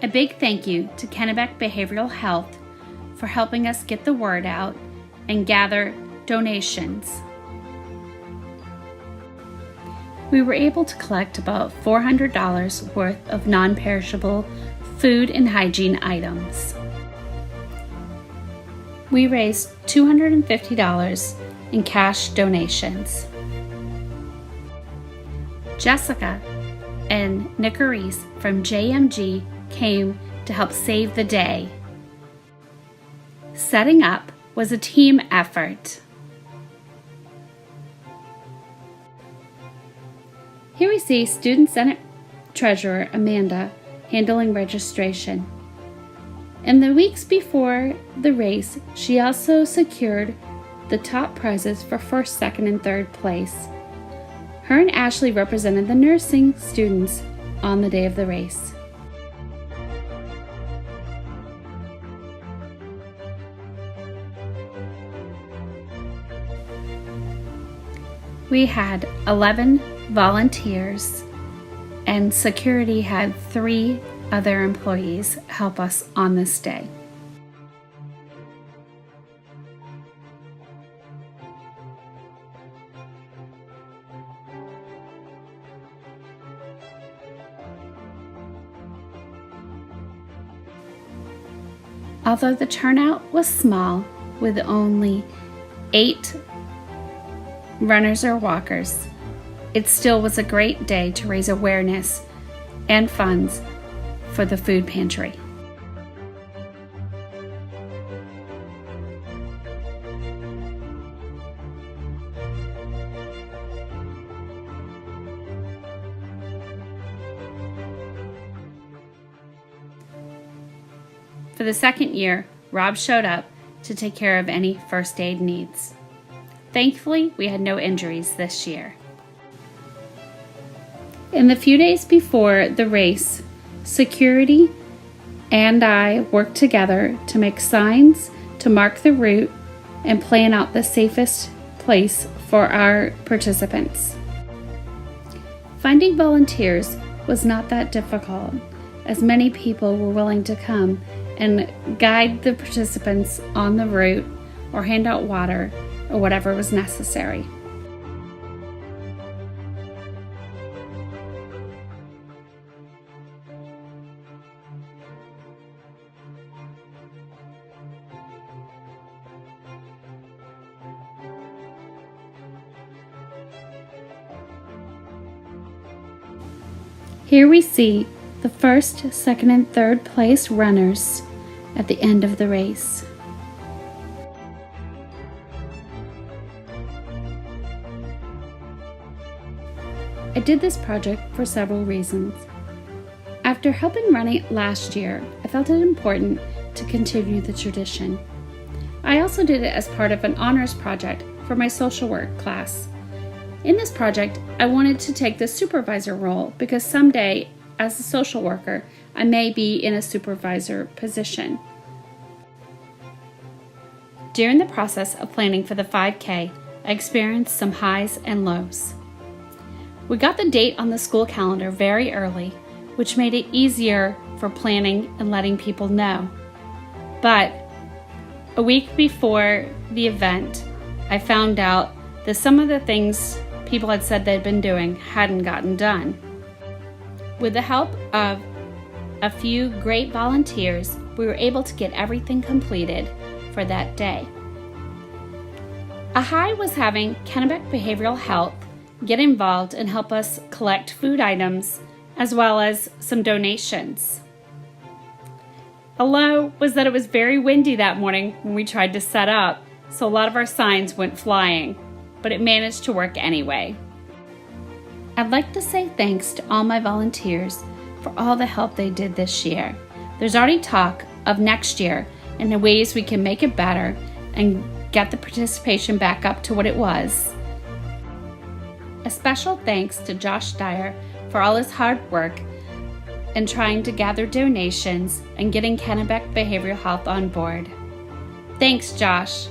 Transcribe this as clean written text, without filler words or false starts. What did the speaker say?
A big thank you to Kennebec Behavioral Health for helping us get the word out and gather donations. We were able to collect about $400 worth of non-perishable food and hygiene items. We raised $250 in cash donations. Jessica and Nicarice from JMG came to help save the day. Setting up was a team effort. Here we see Student Senate Treasurer Amanda handling registration. In the weeks before the race, she also secured the top prizes for first, second, and third place. Her and Ashley represented the nursing students on the day of the race. We had 11 volunteers, and security had 3 other employees help us on this day. Although the turnout was small, with only 8 runners or walkers, it still was a great day to raise awareness and funds for the food pantry. For the second year, Rob showed up to take care of any first aid needs. Thankfully, we had no injuries this year. In the few days before the race, security and I worked together to make signs to mark the route and plan out the safest place for our participants. Finding volunteers was not that difficult, as many people were willing to come and guide the participants on the route or hand out water or whatever was necessary. Here we see the first, second, and third place runners at the end of the race. I did this project for several reasons. After helping run it last year, I felt it important to continue the tradition. I also did it as part of an honors project for my social work class. In this project, I wanted to take the supervisor role because someday, as a social worker, I may be in a supervisor position. During the process of planning for the 5K, I experienced some highs and lows. We got the date on the school calendar very early, which made it easier for planning and letting people know. But a week before the event, I found out that some of the things people had said they'd been doing hadn't gotten done. With the help of a few great volunteers, we were able to get everything completed for that day. A high was having Kennebec Behavioral Health get involved and help us collect food items as well as some donations. A low was that it was very windy that morning when we tried to set up, so a lot of our signs went flying, but it managed to work anyway. I'd like to say thanks to all my volunteers for all the help they did this year. There's already talk of next year and the ways we can make it better and get the participation back up to what it was. A special thanks to Josh Dyer for all his hard work in trying to gather donations and getting Kennebec Behavioral Health on board. Thanks, Josh.